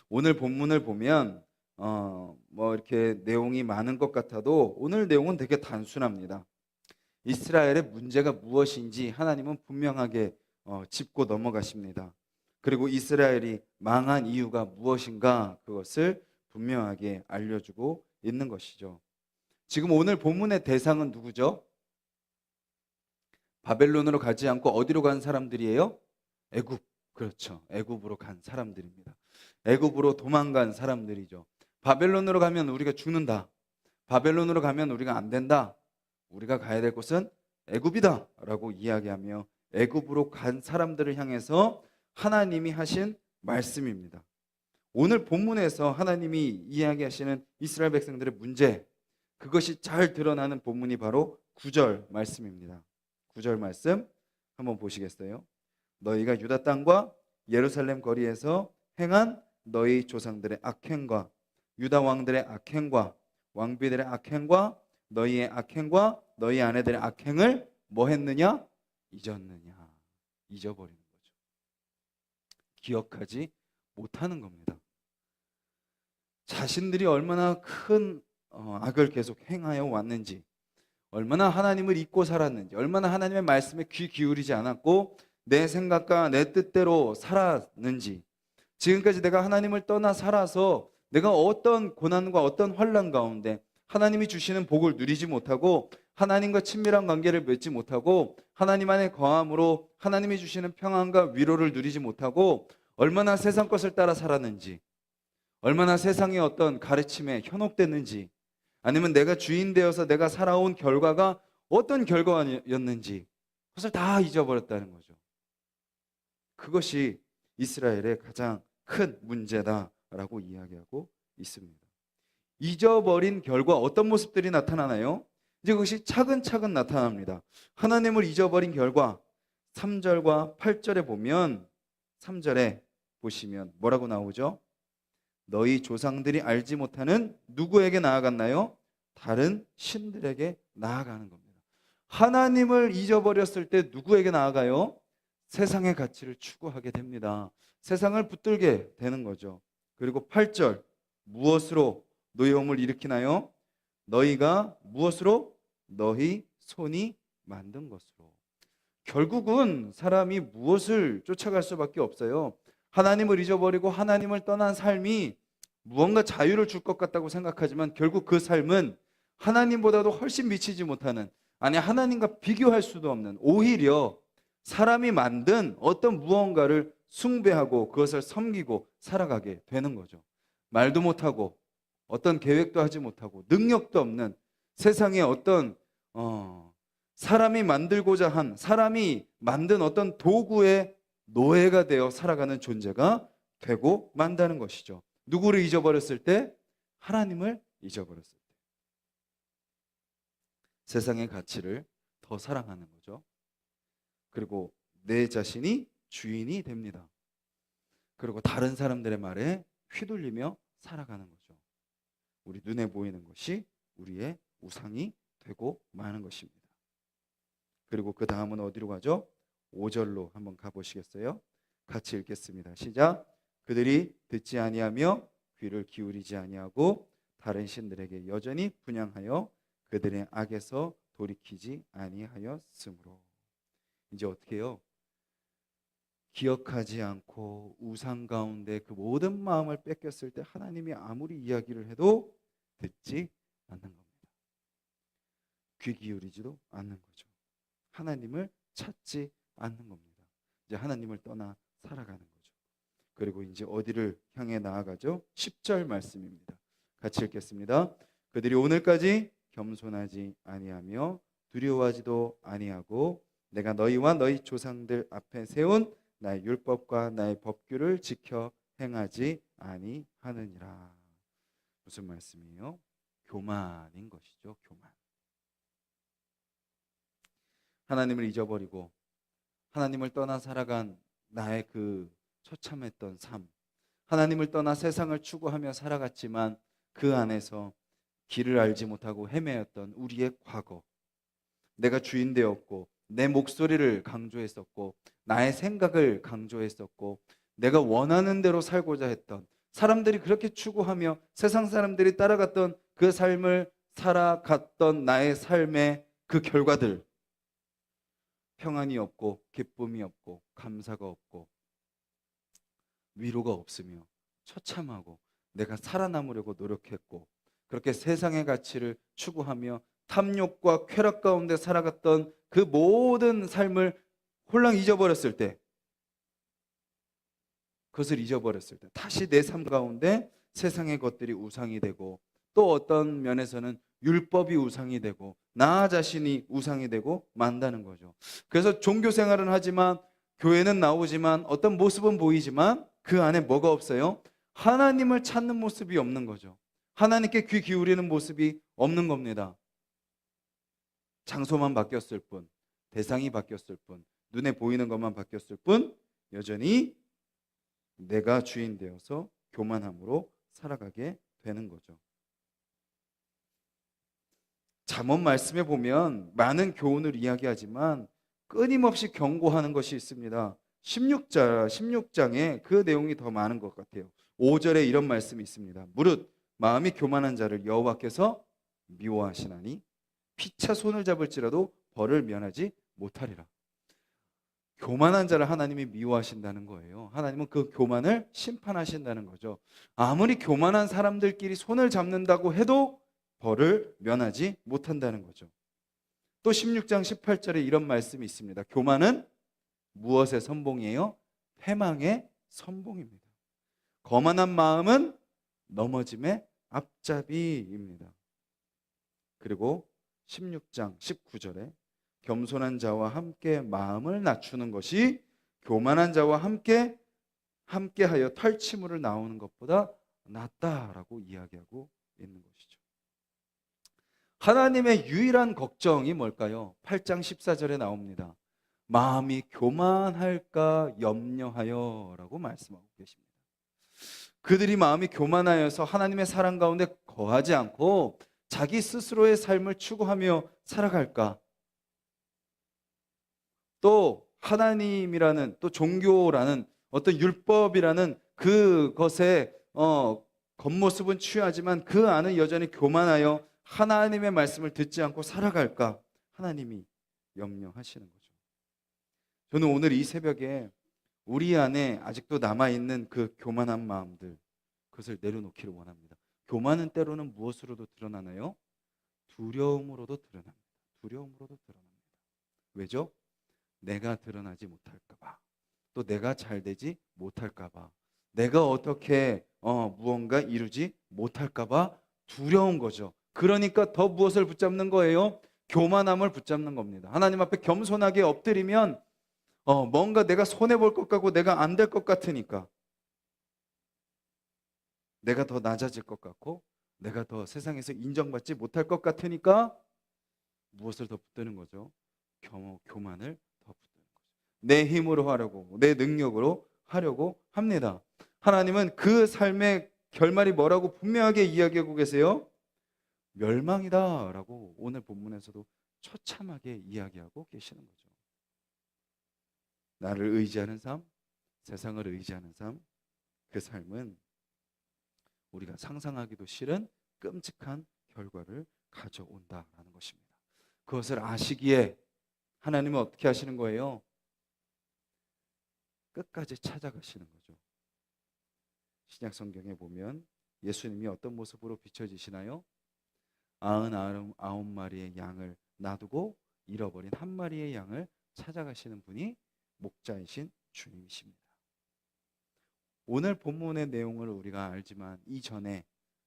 오늘 본문을 보면 뭐 이렇게 내용이 많은 것 같아도 오늘 내용은 되게 단순합니다. 이스라엘의 문제가 무엇인지 하나님은 분명하게 짚고 넘어가십니다. 그리고 이스라엘이 망한 이유가 무엇인가 그것을 분명하게 알려주고 있는 것이죠. 지금 오늘 본문의 대상은 누구죠? 바벨론으로 가지 않고 어디로 간 사람들이에요? 애굽. 그렇죠. 애굽으로 간 사람들입니다. 애굽으로 도망간 사람들이죠. 바벨론으로 가면 우리가 죽는다. 바벨론으로 가면 우리가 안 된다. 우리가 가야 될 곳은 애굽이다 라고 이야기하며 애굽으로 간 사람들을 향해서 하나님이 하신 말씀입니다. 오늘 본문에서 하나님이 이야기하시는 이스라엘 백성들의 문제, 그것이 잘 드러나는 본문이 바로 9절 말씀입니다. 9절 말씀 한번 보시겠어요? 너희가 유다 땅과 예루살렘 거리에서 행한 너희 조상들의 악행과 유다 왕들의 악행과 왕비들의 악행과 너희의 악행과 너희 아내들의 악행을 뭐 했느냐? 잊었느냐? 잊어버리는 거죠. 기억하지 못하는 겁니다. 자신들이 얼마나 큰 악을 계속 행하여 왔는지, 얼마나 하나님을 잊고 살았는지, 얼마나 하나님의 말씀에 귀 기울이지 않았고 내 생각과 내 뜻대로 살았는지, 지금까지 내가 하나님을 떠나 살아서 내가 어떤 고난과 어떤 환난 가운데 하나님이 주시는 복을 누리지 못하고 하나님과 친밀한 관계를 맺지 못하고 하나님 안에 거함으로 하나님이 주시는 평안과 위로를 누리지 못하고 얼마나 세상 것을 따라 살았는지, 얼마나 세상의 어떤 가르침에 현혹됐는지, 아니면 내가 주인 되어서 내가 살아온 결과가 어떤 결과였는지 그것을 다 잊어버렸다는 거죠. 그것이 이스라엘의 가장 큰 문제다라고 이야기하고 있습니다. 잊어버린 결과 어떤 모습들이 나타나나요? 이제 그것이 차근차근 나타납니다. 하나님을 잊어버린 결과 3절과 8절에 보면 3절에 보시면 뭐라고 나오죠? 너희 조상들이 알지 못하는 누구에게 나아갔나요? 다른 신들에게 나아가는 겁니다. 하나님을 잊어버렸을 때 누구에게 나아가요? 세상의 가치를 추구하게 됩니다. 세상을 붙들게 되는 거죠. 그리고 8절 무엇으로 노여움을 일으키나요? 너희가 무엇으로? 너희 손이 만든 것으로. 결국은 사람이 무엇을 쫓아갈 수밖에 없어요. 하나님을 잊어버리고 하나님을 떠난 삶이 무언가 자유를 줄 것 같다고 생각하지만 결국 그 삶은 하나님보다도 훨씬 미치지 못하는, 아니 하나님과 비교할 수도 없는, 오히려 사람이 만든 어떤 무언가를 숭배하고 그것을 섬기고 살아가게 되는 거죠. 말도 못하고 어떤 계획도 하지 못하고 능력도 없는 세상의 어떤 사람이 만들고자 한, 사람이 만든 어떤 도구의 노예가 되어 살아가는 존재가 되고 만다는 것이죠. 누구를 잊어버렸을 때? 하나님을 잊어버렸을 때. 세상의 가치를 더 사랑하는 거죠. 그리고 내 자신이 주인이 됩니다. 그리고 다른 사람들의 말에 휘둘리며 살아가는 거죠. 우리 눈에 보이는 것이 우리의 우상이 되고 마는 것입니다. 그리고 그 다음은 어디로 가죠? 5절로 한번 가보시겠어요? 같이 읽겠습니다. 시작. 그들이 듣지 아니하며 귀를 기울이지 아니하고 다른 신들에게 여전히 분향하여 그들의 악에서 돌이키지 아니하였으므로. 이제 어떻게 해요? 기억하지 않고 우상 가운데 그 모든 마음을 뺏겼을 때 하나님이 아무리 이야기를 해도 듣지 않는 겁니다. 귀 기울이지도 않는 거죠. 하나님을 찾지 않는 겁니다. 이제 하나님을 떠나 살아가는 거죠. 그리고 이제 어디를 향해 나아가죠? 10절 말씀입니다. 같이 읽겠습니다. 그들이 오늘까지 겸손하지 아니하며 두려워하지도 아니하고 내가 너희와 너희 조상들 앞에 세운 나의 율법과 나의 법규를 지켜 행하지 아니하느니라. 무슨 말씀이에요? 교만인 것이죠. 교만. 하나님을 잊어버리고 하나님을 떠나 살아간 나의 그 처참했던 삶, 하나님을 떠나 세상을 추구하며 살아갔지만 그 안에서 길을 알지 못하고 헤매었던 우리의 과거, 내가 주인 되었고 내 목소리를 강조했었고 나의 생각을 강조했었고 내가 원하는 대로 살고자 했던, 사람들이 그렇게 추구하며 세상 사람들이 따라갔던 그 삶을 살아갔던 나의 삶의 그 결과들, 평안이 없고 기쁨이 없고 감사가 없고 위로가 없으며 처참하고 내가 살아남으려고 노력했고 그렇게 세상의 가치를 추구하며 탐욕과 쾌락 가운데 살아갔던 그 모든 삶을 홀랑 잊어버렸을 때, 그것을 잊어버렸을 때 다시 내 삶 가운데 세상의 것들이 우상이 되고 또 어떤 면에서는 율법이 우상이 되고 나 자신이 우상이 되고 만다는 거죠. 그래서 종교 생활은 하지만 교회는 나오지만 어떤 모습은 보이지만 그 안에 뭐가 없어요? 하나님을 찾는 모습이 없는 거죠. 하나님께 귀 기울이는 모습이 없는 겁니다. 장소만 바뀌었을 뿐, 대상이 바뀌었을 뿐, 눈에 보이는 것만 바뀌었을 뿐 여전히 내가 주인 되어서 교만함으로 살아가게 되는 거죠. 잠언 말씀에 보면 많은 교훈을 이야기하지만 끊임없이 경고하는 것이 있습니다. 16장에 그 내용이 더 많은 것 같아요. 5절에 이런 말씀이 있습니다. 무릇 마음이 교만한 자를 여호와께서 미워하시나니 피차 손을 잡을지라도 벌을 면하지 못하리라. 교만한 자를 하나님이 미워하신다는 거예요. 하나님은 그 교만을 심판하신다는 거죠. 아무리 교만한 사람들끼리 손을 잡는다고 해도 벌을 면하지 못한다는 거죠. 또 16장 18절에 이런 말씀이 있습니다. 교만은 무엇의 선봉이에요? 패망의 선봉입니다. 거만한 마음은 넘어짐의 앞잡이입니다. 그리고 16장 19절에 겸손한 자와 함께 마음을 낮추는 것이 교만한 자와 함께하여 탈취물을 나오는 것보다 낫다라고 이야기하고 있는 것이죠. 하나님의 유일한 걱정이 뭘까요? 8장 14절에 나옵니다. 마음이 교만할까 염려하여 라고 말씀하고 계십니다. 그들이 마음이 교만하여서 하나님의 사랑 가운데 거하지 않고 자기 스스로의 삶을 추구하며 살아갈까? 또 하나님이라는 또 종교라는 어떤 율법이라는 그것의 겉모습은 취하지만 그 안은 여전히 교만하여 하나님의 말씀을 듣지 않고 살아갈까? 하나님이 염려하시는 거죠. 저는 오늘 이 새벽에 우리 안에 아직도 남아있는 그 교만한 마음들, 그것을 내려놓기를 원합니다. 교만은 때로는 무엇으로도 드러나나요? 두려움으로도 드러납니다. 두려움으로도 드러납니다. 왜죠? 내가 드러나지 못할까 봐, 또 내가 잘 되지 못할까 봐, 내가 어떻게 무언가 이루지 못할까 봐 두려운 거죠. 그러니까 더 무엇을 붙잡는 거예요? 교만함을 붙잡는 겁니다. 하나님 앞에 겸손하게 엎드리면 뭔가 내가 손해볼 것 같고 내가 안 될 것 같으니까, 내가 더 낮아질 것 같고 내가 더 세상에서 인정받지 못할 것 같으니까 무엇을 더 붙드는 거죠? 교만을 더 붙드는 거죠. 내 힘으로 하려고, 내 능력으로 하려고 합니다. 하나님은 그 삶의 결말이 뭐라고 분명하게 이야기하고 계세요. 멸망이다 라고 오늘 본문에서도 처참하게 이야기하고 계시는 거죠. 나를 의지하는 삶, 세상을 의지하는 삶, 그 삶은 우리가 상상하기도 싫은 끔찍한 결과를 가져온다라는 것입니다. 그것을 아시기에 하나님은 어떻게 하시는 거예요? 끝까지 찾아가시는 거죠. 신약 성경에 보면 예수님이 어떤 모습으로 비춰지시나요? 99마리의 양을 놔두고 잃어버린 한 마리의 양을 찾아가시는 분이 목자이신 주님이십니다. 오늘 본문의 내용을 우리가 알지만 이전에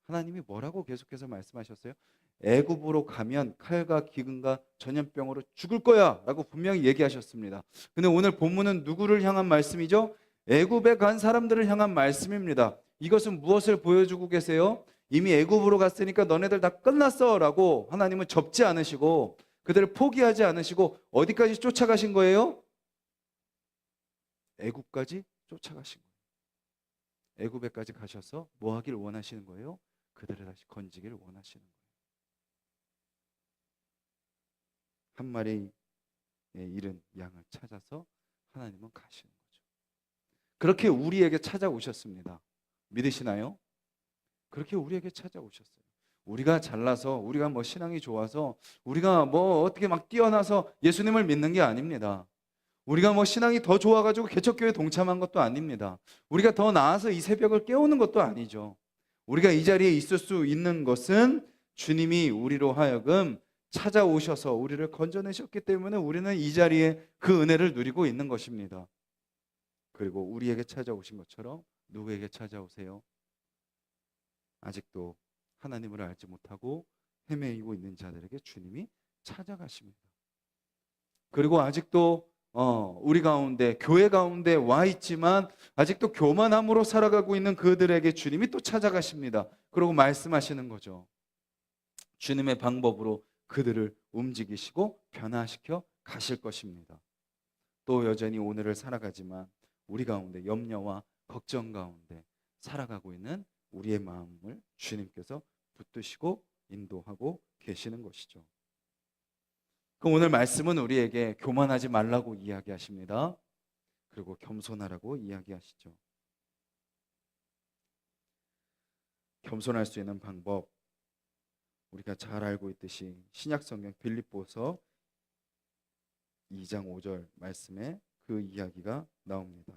하나님이 뭐라고 계속해서 말씀하셨어요? 애굽으로 가면 칼과 기근과 전염병으로 죽을 거야 라고 분명히 얘기하셨습니다. 근데 오늘 본문은 누구를 향한 말씀이죠? 애굽에 간 사람들을 향한 말씀입니다. 이것은 무엇을 보여주고 계세요? 이미 애굽으로 갔으니까 너네들 다 끝났어 라고 하나님은 접지 않으시고 그들을 포기하지 않으시고 어디까지 쫓아가신 거예요? 애굽까지 쫓아가신 거예요. 애굽에까지 가셔서 뭐 하길 원하시는 거예요? 그들을 다시 건지기를 원하시는 거예요. 한 마리의 잃은 양을 찾아서 하나님은 가시는 거죠. 그렇게 우리에게 찾아오셨습니다. 믿으시나요? 그렇게 우리에게 찾아오셨어요. 우리가 잘나서, 우리가 뭐 신앙이 좋아서, 우리가 뭐 어떻게 막 뛰어나서 예수님을 믿는 게 아닙니다. 우리가 뭐 신앙이 더 좋아가지고 개척교회 동참한 것도 아닙니다. 우리가 더 나아서 이 새벽을 깨우는 것도 아니죠. 우리가 이 자리에 있을 수 있는 것은 주님이 우리로 하여금 찾아오셔서 우리를 건져내셨기 때문에 우리는 이 자리에 그 은혜를 누리고 있는 것입니다. 그리고 우리에게 찾아오신 것처럼 누구에게 찾아오세요? 아직도 하나님을 알지 못하고 헤매이고 있는 자들에게 주님이 찾아가십니다. 그리고 아직도 우리 가운데, 교회 가운데 와 있지만 아직도 교만함으로 살아가고 있는 그들에게 주님이 또 찾아가십니다. 그리고 말씀하시는 거죠. 주님의 방법으로 그들을 움직이시고 변화시켜 가실 것입니다. 또 여전히 오늘을 살아가지만 우리 가운데 염려와 걱정 가운데 살아가고 있는 우리의 마음을 주님께서 붙드시고 인도하고 계시는 것이죠. 그럼 오늘 말씀은 우리에게 교만하지 말라고 이야기하십니다. 그리고 겸손하라고 이야기하시죠. 겸손할 수 있는 방법, 우리가 잘 알고 있듯이 신약성경 빌립보서 2장 5절 말씀에 그 이야기가 나옵니다.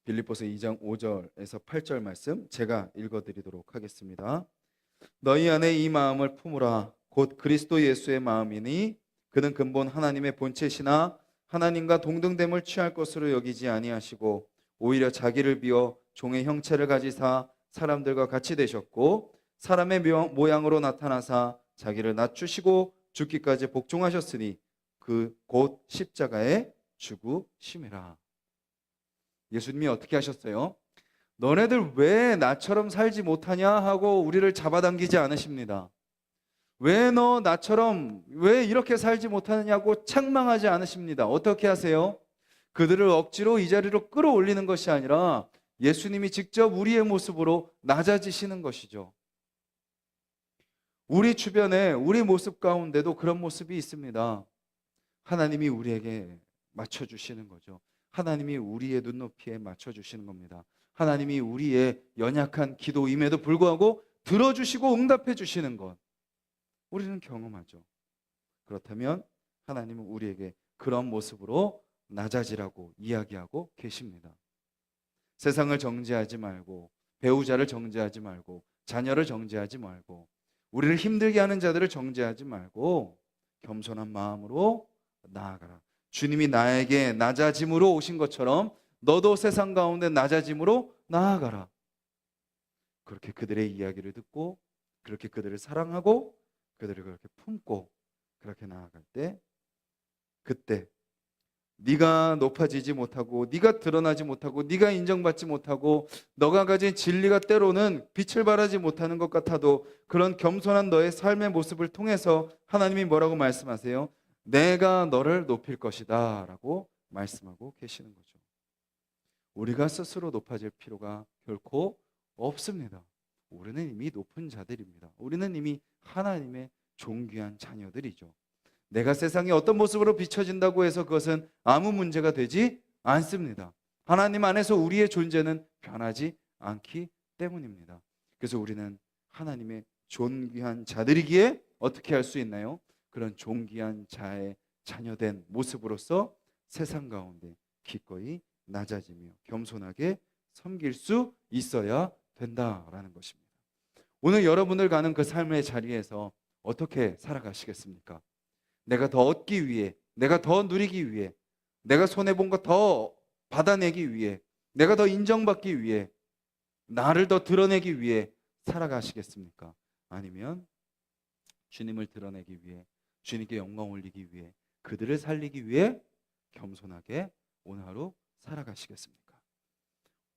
빌립보서 2장 5절에서 8절 말씀 제가 읽어드리도록 하겠습니다. 너희 안에 이 마음을 품으라. 곧 그리스도 예수의 마음이니 그는 근본 하나님의 본체시나 하나님과 동등됨을 취할 것으로 여기지 아니하시고 오히려 자기를 비워 종의 형체를 가지사 사람들과 같이 되셨고 사람의 모양으로 나타나사 자기를 낮추시고 죽기까지 복종하셨으니 그 곧 십자가에 죽으심이라. 예수님이 어떻게 하셨어요? 너네들 왜 나처럼 살지 못하냐 하고 우리를 잡아당기지 않으십니다. 왜 너 나처럼 왜 이렇게 살지 못하느냐고 책망하지 않으십니다. 어떻게 하세요? 그들을 억지로 이 자리로 끌어올리는 것이 아니라 예수님이 직접 우리의 모습으로 낮아지시는 것이죠. 우리 주변에 우리 모습 가운데도 그런 모습이 있습니다. 하나님이 우리에게 맞춰주시는 거죠. 하나님이 우리의 눈높이에 맞춰주시는 겁니다. 하나님이 우리의 연약한 기도임에도 불구하고 들어주시고 응답해 주시는 것, 우리는 경험하죠. 그렇다면 하나님은 우리에게 그런 모습으로 낮아지라고 이야기하고 계십니다. 세상을 정죄하지 말고, 배우자를 정죄하지 말고, 자녀를 정죄하지 말고, 우리를 힘들게 하는 자들을 정죄하지 말고 겸손한 마음으로 나아가라. 주님이 나에게 낮아짐으로 오신 것처럼 너도 세상 가운데 낮아짐으로 나아가라. 그렇게 그들의 이야기를 듣고 그렇게 그들을 사랑하고 그들을 그렇게 품고 그렇게 나아갈 때, 그때 네가 높아지지 못하고 네가 드러나지 못하고 네가 인정받지 못하고 너가 가진 진리가 때로는 빛을 발하지 못하는 것 같아도 그런 겸손한 너의 삶의 모습을 통해서 하나님이 뭐라고 말씀하세요? 내가 너를 높일 것이다 라고 말씀하고 계시는 거죠. 우리가 스스로 높아질 필요가 결코 없습니다. 우리는 이미 높은 자들입니다. 우리는 이미 하나님의 존귀한 자녀들이죠. 내가 세상에 어떤 모습으로 비춰진다고 해서 그것은 아무 문제가 되지 않습니다. 하나님 안에서 우리의 존재는 변하지 않기 때문입니다. 그래서 우리는 하나님의 존귀한 자들이기에 어떻게 할 수 있나요? 그런 존귀한 자의 자녀된 모습으로서 세상 가운데 기꺼이 낮아지며 겸손하게 섬길 수 있어야 된다라는 것입니다. 오늘 여러분들 가는 그 삶의 자리에서 어떻게 살아가시겠습니까? 내가 더 얻기 위해, 내가 더 누리기 위해, 내가 손해본 거 더 받아내기 위해, 내가 더 인정받기 위해, 나를 더 드러내기 위해 살아가시겠습니까? 아니면 주님을 드러내기 위해, 주님께 영광 올리기 위해, 그들을 살리기 위해 겸손하게 오늘 하루 살아가시겠습니까?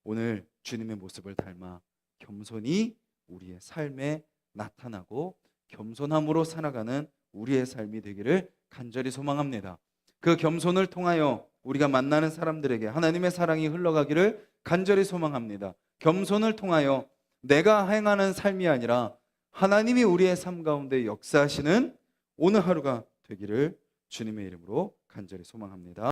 오늘 주님의 모습을 닮아 겸손히 우리의 삶에 나타나고 겸손함으로 살아가는 우리의 삶이 되기를 간절히 소망합니다. 그 겸손을 통하여 우리가 만나는 사람들에게 하나님의 사랑이 흘러가기를 간절히 소망합니다. 겸손을 통하여 내가 행하는 삶이 아니라 하나님이 우리의 삶 가운데 역사하시는 오늘 하루가 되기를 주님의 이름으로 간절히 소망합니다.